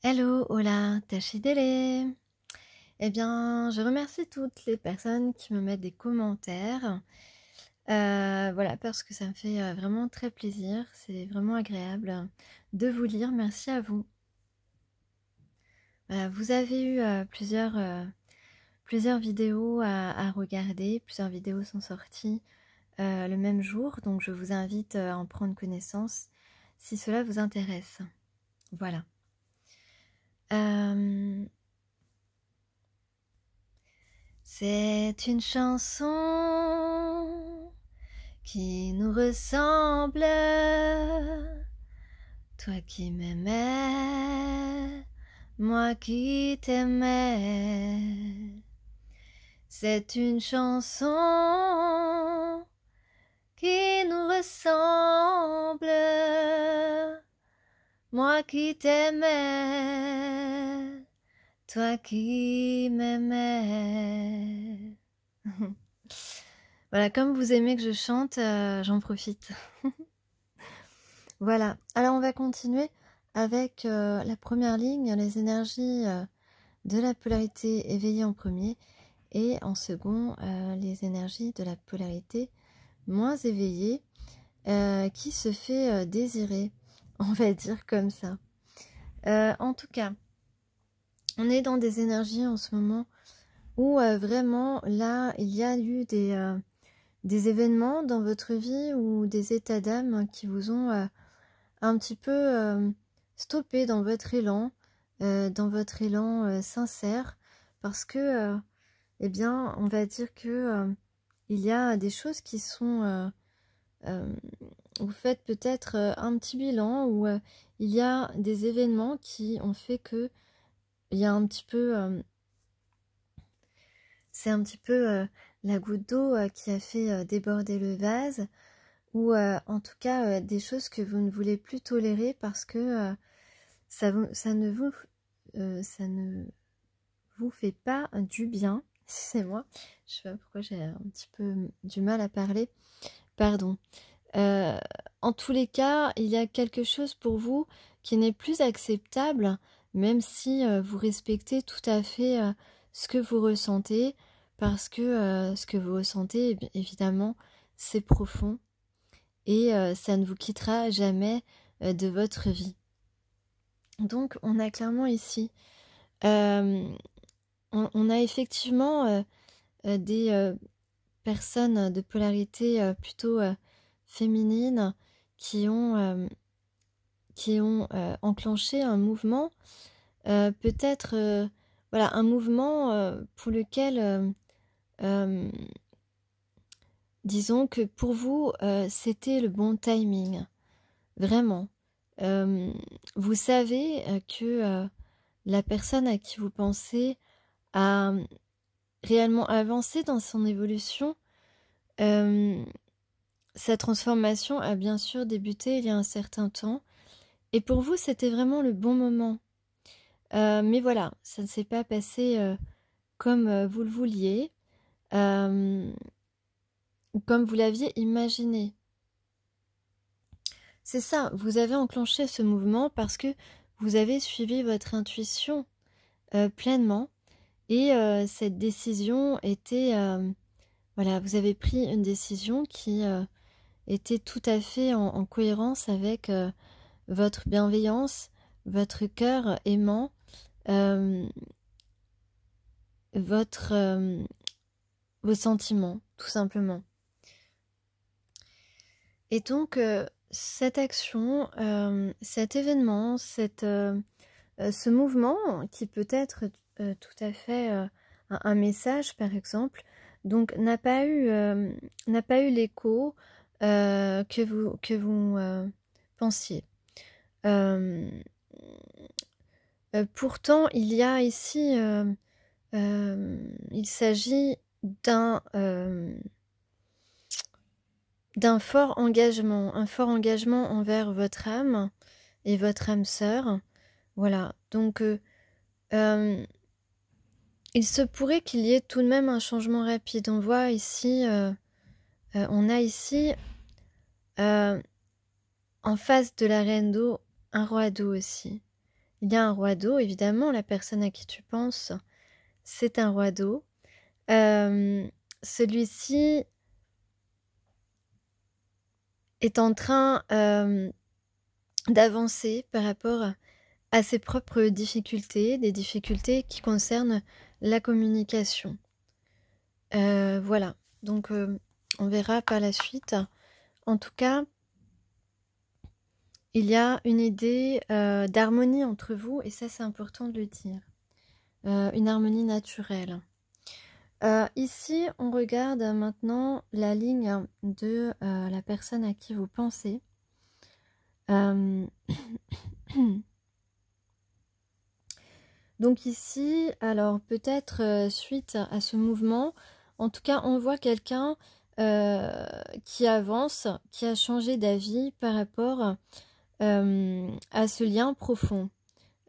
Hello, hola, tachidele. Eh bien, je remercie toutes les personnes qui me mettent des commentaires. Voilà, parce que ça me fait vraiment très plaisir. C'est vraiment agréable de vous lire. Merci à vous. Voilà, vous avez eu plusieurs vidéos à regarder. Plusieurs vidéos sont sorties le même jour. Donc, je vous invite à en prendre connaissance si cela vous intéresse. Voilà. C'est une chanson qui nous ressemble, toi qui m'aimais, moi qui t'aimais. C'est une chanson qui nous ressemble, moi qui t'aimais, toi qui m'aimais. Voilà, comme vous aimez que je chante, j'en profite. Voilà, alors on va continuer avec la première ligne, les énergies de la polarité éveillée en premier et en second, les énergies de la polarité moins éveillée qui se fait désirer, on va dire comme ça. En tout cas, on est dans des énergies en ce moment où vraiment là, il y a eu des événements dans votre vie ou des états d'âme qui vous ont un petit peu stoppé dans votre élan sincère, parce que, eh bien, on va dire que il y a des choses qui sont... vous faites peut-être un petit bilan où il y a des événements qui ont fait que il y a un petit peu... c'est un petit peu la goutte d'eau qui a fait déborder le vase, ou en tout cas des choses que vous ne voulez plus tolérer parce que ça ne vous fait pas du bien. C'est moi, je sais pas pourquoi j'ai un petit peu du mal à parler, pardon. En tous les cas, il y a quelque chose pour vous qui n'est plus acceptable, même si vous respectez tout à fait ce que vous ressentez, parce que ce que vous ressentez, évidemment, c'est profond et ça ne vous quittera jamais de votre vie. Donc, on a clairement ici, on a effectivement des personnes de polarité plutôt féminine qui ont enclenché un mouvement, peut-être voilà, un mouvement pour lequel disons que pour vous c'était le bon timing, vraiment. Vous savez que la personne à qui vous pensez a réellement avancé dans son évolution. Sa transformation a bien sûr débuté il y a un certain temps. Et pour vous, c'était vraiment le bon moment. Mais voilà, ça ne s'est pas passé comme vous le vouliez, ou comme vous l'aviez imaginé. C'est ça, vous avez enclenché ce mouvement parce que vous avez suivi votre intuition pleinement. Et cette décision était... voilà, vous avez pris une décision qui était tout à fait en cohérence avec votre bienveillance, votre cœur aimant, vos sentiments, tout simplement. Et donc, cette action, cet événement, ce mouvement, qui peut être tout à fait un message, par exemple, donc n'a pas eu l'écho que vous pensiez. Pourtant, il y a ici, il s'agit d'un fort engagement, un fort engagement envers votre âme et votre âme sœur. Voilà, donc il se pourrait qu'il y ait tout de même un changement rapide. On voit ici, on a ici en face de la reine d'eau un roi d'eau aussi. Il y a un roi d'eau, évidemment, la personne à qui tu penses, c'est un roi d'eau. Celui-ci est en train d'avancer par rapport à ses propres difficultés, des difficultés qui concernent la communication. Voilà, donc on verra par la suite. En tout cas, il y a une idée d'harmonie entre vous, et ça c'est important de le dire. Une harmonie naturelle. Ici, on regarde maintenant la ligne de la personne à qui vous pensez. Donc ici, alors peut-être suite à ce mouvement, en tout cas on voit quelqu'un qui avance, qui a changé d'avis par rapport à ce lien profond.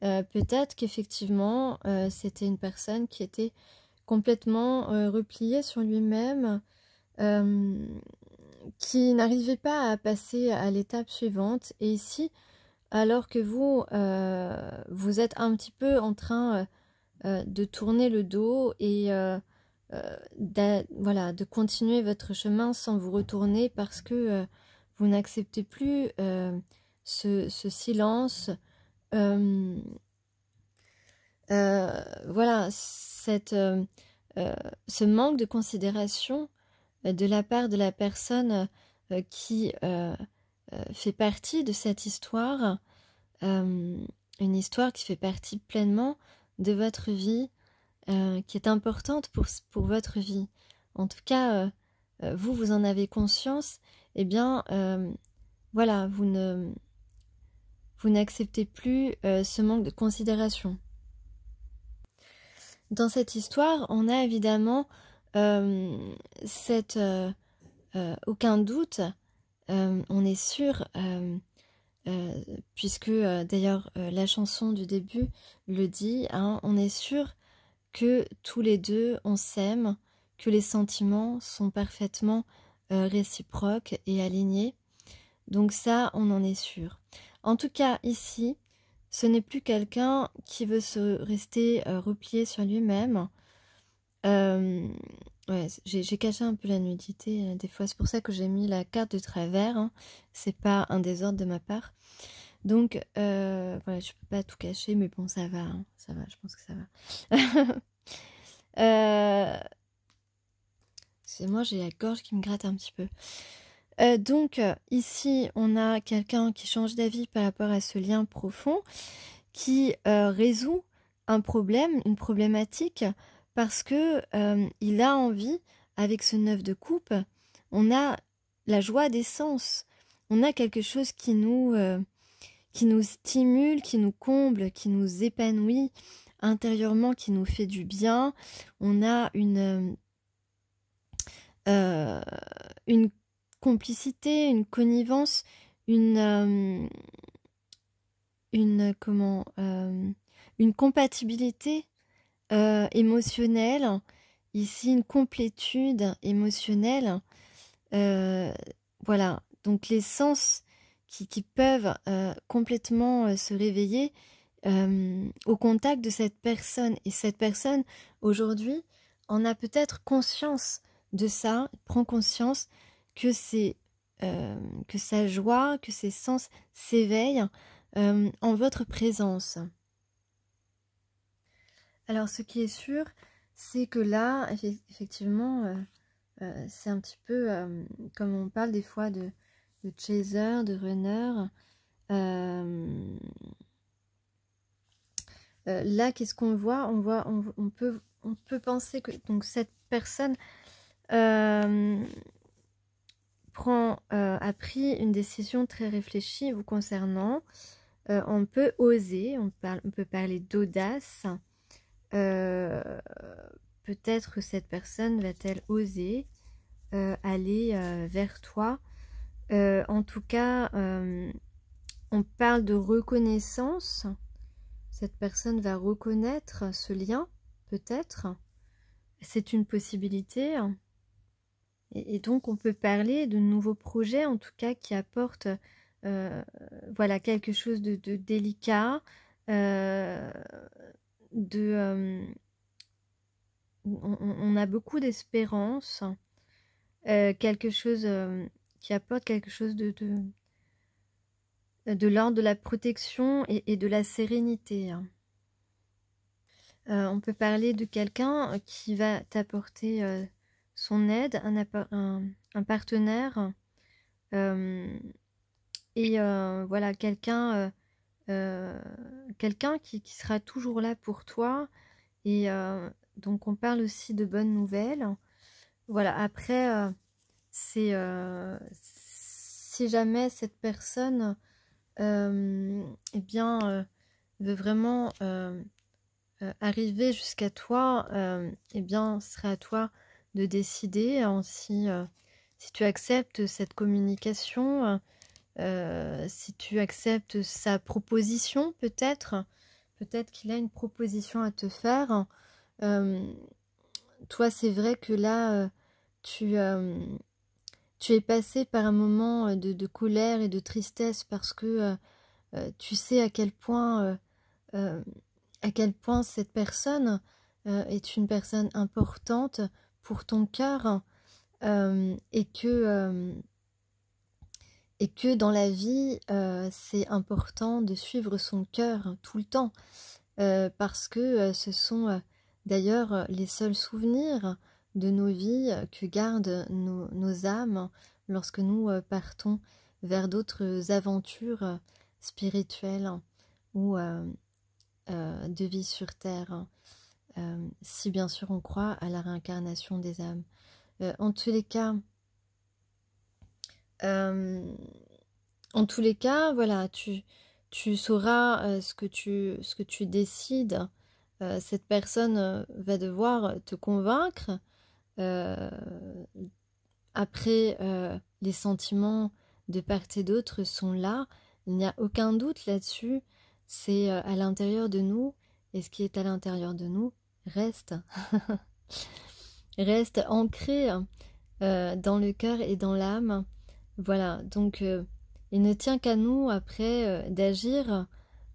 Peut-être qu'effectivement c'était une personne qui était complètement repliée sur lui-même, qui n'arrivait pas à passer à l'étape suivante. Et ici, alors que vous, vous êtes un petit peu en train de tourner le dos et voilà, de continuer votre chemin sans vous retourner parce que vous n'acceptez plus ce silence, voilà, ce manque de considération de la part de la personne qui fait partie de cette histoire, une histoire qui fait partie pleinement de votre vie, qui est importante pour votre vie. En tout cas, vous en avez conscience, eh bien, voilà, vous n'acceptez plus ce manque de considération. Dans cette histoire, on a évidemment aucun doute, on est sûr, puisque d'ailleurs la chanson du début le dit, hein, on est sûr que tous les deux on s'aime, que les sentiments sont parfaitement réciproques et alignés. Donc ça, on en est sûr. En tout cas, ici, ce n'est plus quelqu'un qui veut se rester replié sur lui-même. Ouais, j'ai caché un peu la nudité des fois, c'est pour ça que j'ai mis la carte de travers, hein. C'est pas un désordre de ma part. Donc voilà, je peux pas tout cacher, mais bon, ça va, hein. Ça va, je pense que ça va. C'est moi, j'ai la gorge qui me gratte un petit peu. Donc ici, on a quelqu'un qui change d'avis par rapport à ce lien profond, qui résout un problème, une problématique, parce que il a envie, avec ce 9 de coupe, on a la joie des sens, on a quelque chose qui nous stimule, qui nous comble, qui nous épanouit intérieurement, qui nous fait du bien. On a une complicité, une connivence, une compatibilité émotionnelle, ici une complétude émotionnelle, voilà, donc les sens qui peuvent complètement se réveiller au contact de cette personne, et cette personne aujourd'hui en a peut-être conscience de ça, prend conscience que que sa joie, que ses sens s'éveillent en votre présence. Alors ce qui est sûr, c'est que là, effectivement, c'est un petit peu comme on parle des fois de chaser, de runner. Là, qu'est-ce qu'on voit? On peut penser que donc cette personne a pris une décision très réfléchie vous concernant. On peut oser, on peut parler d'audace. Peut-être que cette personne va-t-elle oser aller vers toi. En tout cas, on parle de reconnaissance. Cette personne va reconnaître ce lien, peut-être. C'est une possibilité. Et donc, on peut parler de nouveaux projets, en tout cas, qui apportent voilà, quelque chose de délicat, euh, on a beaucoup d'espérance, quelque chose qui apporte quelque chose de l'ordre de la protection et de la sérénité. On peut parler de quelqu'un qui va t'apporter son aide, un partenaire, et voilà, quelqu'un qui sera toujours là pour toi. Et donc on parle aussi de bonnes nouvelles. Voilà, après, c'est si jamais cette personne eh bien, veut vraiment arriver jusqu'à toi, eh bien, ce sera à toi de décider hein, si tu acceptes cette communication, si tu acceptes sa proposition, peut-être qu'il a une proposition à te faire. Toi, c'est vrai que là, tu es passé par un moment de colère et de tristesse parce que tu sais euh, à quel point cette personne est une personne importante pour ton cœur et que dans la vie, c'est important de suivre son cœur tout le temps parce que ce sont d'ailleurs les seuls souvenirs de nos vies que gardent nos âmes lorsque nous partons vers d'autres aventures spirituelles ou de vie sur Terre, si bien sûr on croit à la réincarnation des âmes. En tous les cas, voilà, tu sauras ce que tu décides. Cette personne va devoir te convaincre. Euh, Après, les sentiments de part et d'autre sont là. Il n'y a aucun doute là-dessus. C'est à l'intérieur de nous. Et ce qui est à l'intérieur de nous reste, reste ancré dans le cœur et dans l'âme. Voilà, donc il ne tient qu'à nous après d'agir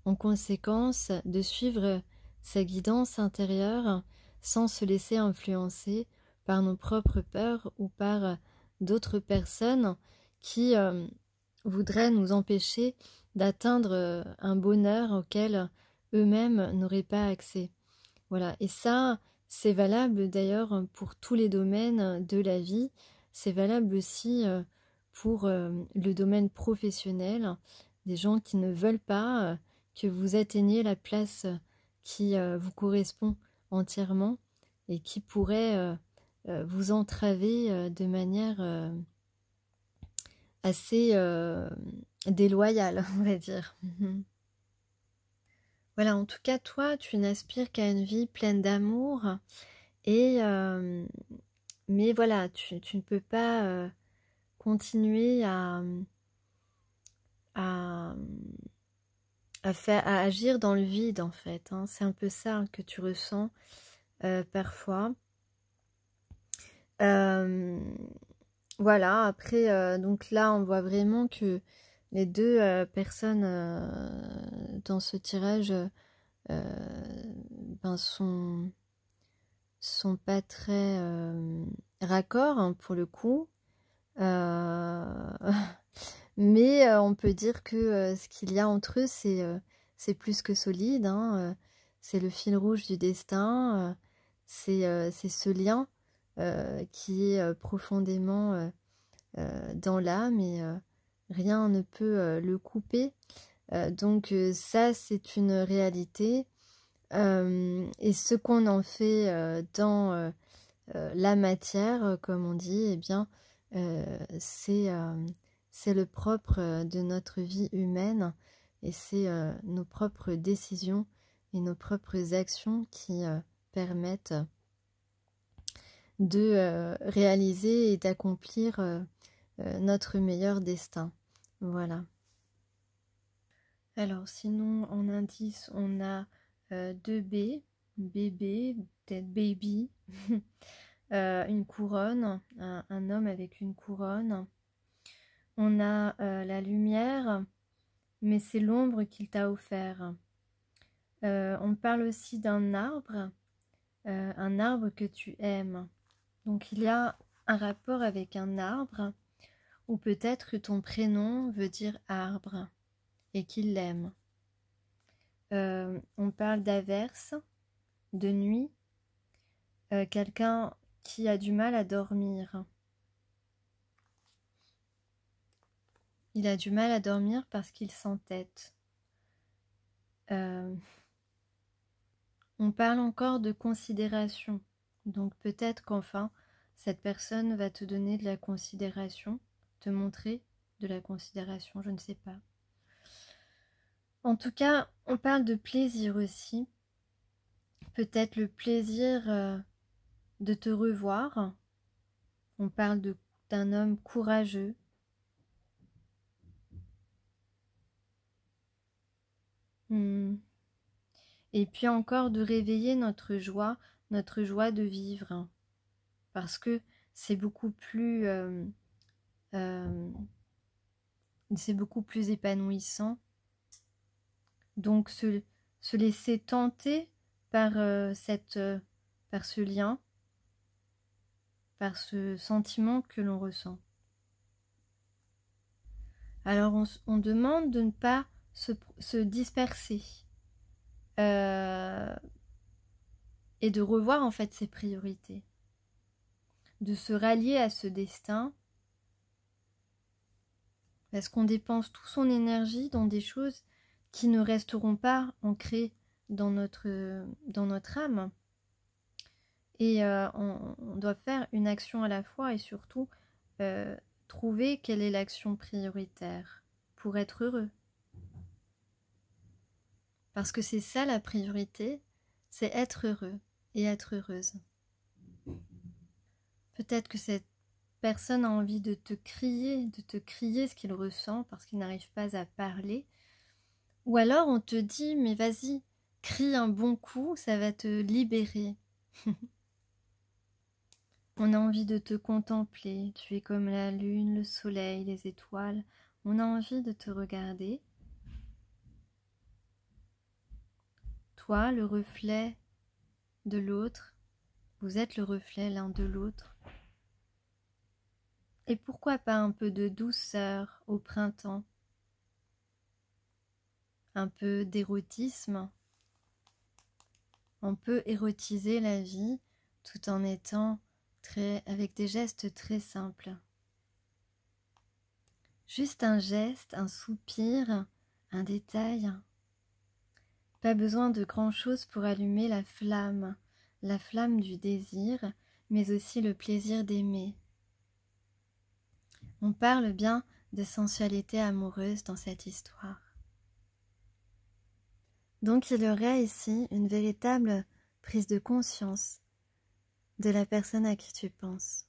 en conséquence, de suivre sa guidance intérieure sans se laisser influencer par nos propres peurs ou par d'autres personnes qui voudraient nous empêcher d'atteindre un bonheur auquel eux-mêmes n'auraient pas accès. Voilà, et ça, c'est valable d'ailleurs pour tous les domaines de la vie, c'est valable aussi pour le domaine professionnel, des gens qui ne veulent pas que vous atteigniez la place qui vous correspond entièrement et qui pourrait vous entraver de manière assez déloyale, on va dire. Voilà, en tout cas, toi, tu n'aspires qu'à une vie pleine d'amour et mais voilà, tu ne peux pas continuer à, à agir dans le vide en fait. Hein. C'est un peu ça que tu ressens parfois. Voilà, après, donc là, on voit vraiment que les deux personnes dans ce tirage ben, sont pas très raccords hein, pour le coup. Mais on peut dire que ce qu'il y a entre eux, c'est plus que solide. Hein, c'est le fil rouge du destin. C'est ce lien qui est profondément dans l'âme et rien ne peut le couper. Donc ça, c'est une réalité. Et ce qu'on en fait dans la matière, comme on dit, eh bien, c'est le propre de notre vie humaine et c'est nos propres décisions et nos propres actions qui permettent de réaliser et d'accomplir notre meilleur destin. Voilà. Alors sinon en indice on a 2B, bébé, peut-être baby, une couronne, un homme avec une couronne. On a la lumière, mais c'est l'ombre qu'il t'a offert. On parle aussi d'un arbre que tu aimes. Donc il y a un rapport avec un arbre, ou peut-être que ton prénom veut dire arbre et qu'il l'aime. On parle d'averse, de nuit, quelqu'un qui a du mal à dormir. Il a du mal à dormir parce qu'il s'entête. On parle encore de considération. Donc peut-être qu'enfin, cette personne va te donner de la considération, te montrer de la considération, je ne sais pas. En tout cas, on parle de plaisir aussi. Peut-être le plaisir de te revoir. On parle d'un homme courageux. Et puis encore de réveiller notre joie de vivre. Parce que c'est beaucoup plus épanouissant. Donc se laisser tenter par par ce lien, par ce sentiment que l'on ressent. Alors on demande de ne pas se disperser et de revoir en fait ses priorités, de se rallier à ce destin, parce qu'on dépense toute son énergie dans des choses qui ne resteront pas ancrées dans notre âme. Et on doit faire une action à la fois et surtout trouver quelle est l'action prioritaire pour être heureux. Parce que c'est ça la priorité, c'est être heureux et être heureuse. Peut-être que cette personne a envie de te crier ce qu'il ressent parce qu'il n'arrive pas à parler. Ou alors on te dit, mais vas-y, crie un bon coup, ça va te libérer. On a envie de te contempler, tu es comme la lune, le soleil, les étoiles. On a envie de te regarder. Toi, le reflet de l'autre, vous êtes le reflet l'un de l'autre. Et pourquoi pas un peu de douceur au printemps? Un peu d'érotisme? On peut érotiser la vie tout en étant avec des gestes très simples. Juste un geste, un soupir, un détail. Pas besoin de grand-chose pour allumer la flamme du désir, mais aussi le plaisir d'aimer. On parle bien de sensualité amoureuse dans cette histoire. Donc il y aurait ici une véritable prise de conscience de la personne à qui tu penses.